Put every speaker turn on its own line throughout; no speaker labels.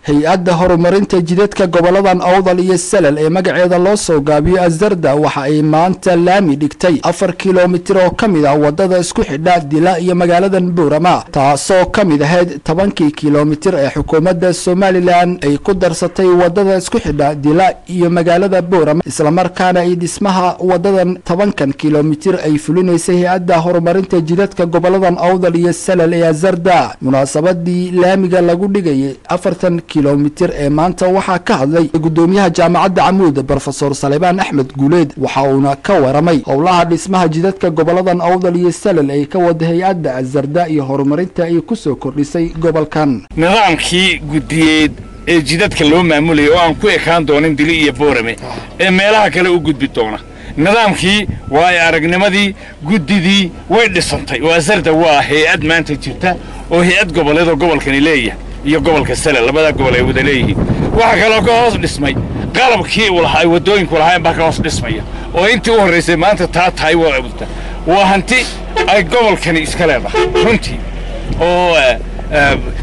hay-adda horumarinta jidadka goboladan awdal iyo salal ee magaceeda loo soo gaabiyo azarda waxa ay maanta laami dhigtay 4 kiiloomitir oo kamid ah wadada isku xidha Dila iyo magaaladan Boorama taasoo kamid ahayd 10 kiiloomitir ee xukuumadda Somaliland ay ku darsatay wadada isku xidha Dila iyo magaalada Boorama isla markaana ay dhismaha wadadan 10 kiiloomitir ay fulinaysay hay-adda horumarinta jidadka goboladan awdal iyo salal ee azarda munaasabadii laamiga lagu dhigay 4 kiiloomitir ee maanta waxa ka hadlay gudoomiyaha jaamacadda Camuud Professor Salebaan Axmed Guuleed waxa uu ka waramay howlaha dhismaha jidadka goboladan awdal iyo salal ay ka wada hay-adda azarda iyo horumarinta ay ku soo kordhisay gobolkan
nidaamkii gudiyeed ee jidadka loo maamulay oo aan ku ekaan doonin Dili iyo Boorame ee meelaha kale u gudbi doona nidaamkii way aragnimadii gudidii way dhisantay oo azarda waa hay-ad maanta jirta oo hay-ad goboleed oo gobolkan leeyahay iyo gobolka salal labada gobol ay wada leeyihiin waxa kale oo ka hoos dhismay qalabkii ay wadooyinka lahayn baa ka hoos dhismaya oo intii u horeysay maanta taay waa hanti ay gobolkan iska leedahay runtii oo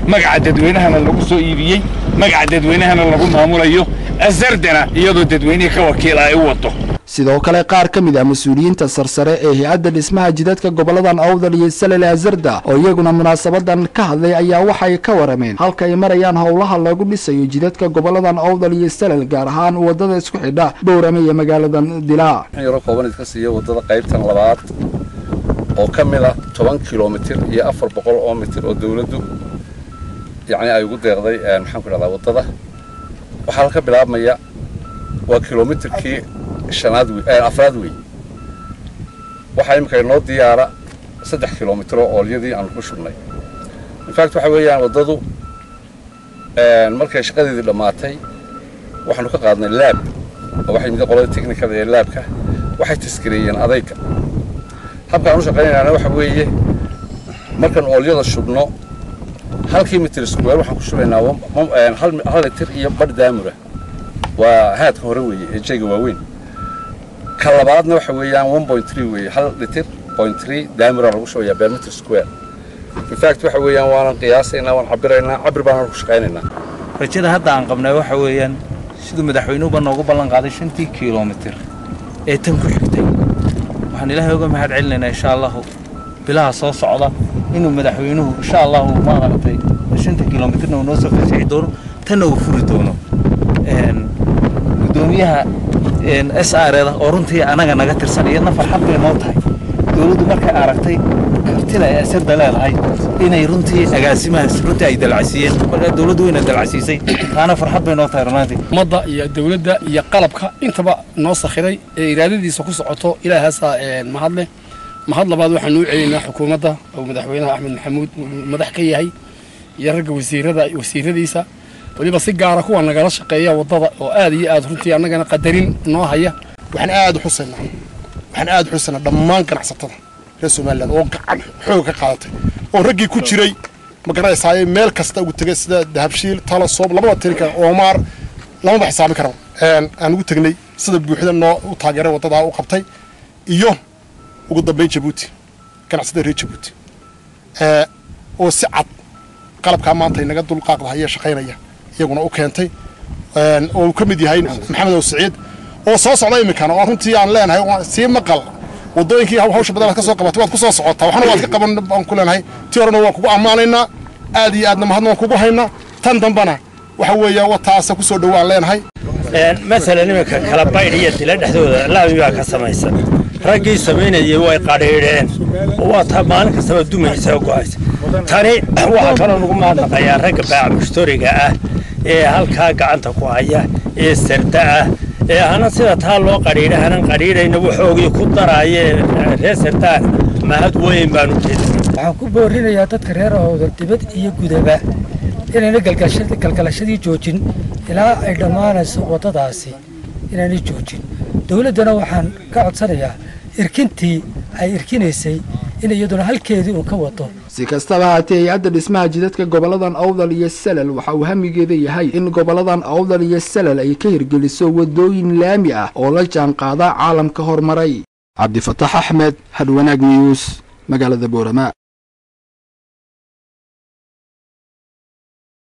magaca dadweynahana lagu soo iibiyay magaca dadweynahana lagu maamulayo azardana iyadoo dadweynaha ka wakiil ay u wado
sidoo kale qaar ka mid ah mas'uuliyiinta sarsare ee hay-adda dhismaha jidadka goboladan awdal iyo salal azarda oo iyaguna munaasabadan ka hadlay ayaa waxay ka warameen halka ay marayaan howlaha lagu dhisayo jidadka goboladan awdal iyo salal gaar ahaan wadada isku xidha Boorame iyo magaaladan Dila
yaro kooban ka siiyo wadada qaybtan labaad oo kamid ah 10 kiiloomitir iyo 400 oo mitir oo dawladdu ay ugu deeqday maxaan ku radaa wadada waxa ka bilaabmaya waa kiiloomitirkii afraad wey waxa imika noo diyaara 3 kiiloomitir oo ooliyadii aan ku shubnay in fact waxa weeyaan wadadu markay shaqadeedii dhamaatay waxaanu ka qaadnay lab waxay mid qolada technical ee labka waxay taskireeyeen adayga habka aanu shaqaynayna waxa weeye markan ooliyada shubno 1 kiiloomitir square waxaan ku shubaynaa 1 litir iyo badh daamura waa haadka hore weeye ee jeega waaweyn kalabaadna waxa weeyaan 1.3 weeye 1 litir 0.3 daamura lagu shubayaa per meter square in fact waxa weeyaan waan qiyaasayna waan cabiraynaa cabir baan ku shaqaynaynaa
rajada hadda aan qabnay waxa weeyaan sidoo madaxweynuhu noogu ballan qaaday 5 kiiloomitir ee tan ku xigtay waxaan ilaahay uga mahad celinaynaa insha Allah bilaha soo socda inuu madaxweynuhu insha Allah ma aragtay 5 kiiloomitirna uu noo soo fiirsay doono tan uu furi doono gudoomiyaha SRda oo runtii anaga naga tirsan iyadna farxad bay noo tahay dawladdu markay aragtay kartida ay asarda leedahay inay runtii agaasimahaas runtii ay dalcasiiyeen marka dawladdu inay dalcasiisay taana farxad bay noo tahay runtii
ummadda iyo dawladda iyo qalabka intaba noo sakhiray ee iraadadiisa ku socoto ilaahaasa mahad labaad waxaan u celinaa xukuumadda oo madaxweynaha Axmed Maxamuud madax ka yahay iyo ragga wasiiradiisa waliba si gaar ah kuwa nagala shaqeeya wadada oo aad iyo aad runtii anagana qadarin noo haya waxaan aad xusanaa dhammaan ganacsatada reer Soomaaliland oo gacan xoog ka qaadatay oo raggii ku jiray ma garanaysaa meel kasta ugu tagay sida Dahabshiil Talasoob labada tirka Omar lama xisaabi karo aan ugu tagnay sida buuxda noo u taageeray wadada u qabtay iyo ugu dambeyn Djibouti ganacsatada reer Djibouti oo si cad qalabka maanta inaga dul qaaqdahay shaqaynaya iyaguna u keentay oo ka mid yahay Maxamed oo Saciid oo soo socda imikana oo runtii aan leenahay si maqal wadooyinkii hawsha badan ka soo qabatay waad ku soo socotaa waxna waad ka qaban baan ku leenahay tiirana waan kugu amaanaynaa aad iyo aadna mahadnaq kugu haynaa tan dambana waxa weeyaa wataas ku soo dhawaan leenahay
مثلا imika kala baydhiya Dila dhexdooda laabiga ka samaysan raggii sameynayay way qadheereen oo ta maalin kasta dumaysa go'aysa tani waxa kale lagu maadnaqayaa ragga baac mushtariga ah ee halka gacanta ku haya ee sarda ah ee ana sida taa loo qadheerahan qadheerayna wuxuu ku daraayay reer sarda mahad weyn baan u jeedaa
waxaan ku boorinayaa dadka reer awdal dibad iyo gudaba inay galgalashadii joojin ilaa ay dhamaanayso wadadaasi inay joojin dawladana waxaan ka codsanayaa irkintii ay irkinaysay in iyaduna halkeedii uu ka wado
si kastaba haatee hay-adda dhismaha jidadka goboladan awdal iyo salal waxa uu hamigeeda yahay in goboladan awdal iyo salal ay ka hirgeliso wadooyin laami ah oo la jaan qaada caalamka horumaray Cabdi Fataax Axmed Hadwanaag News magaalada Boorama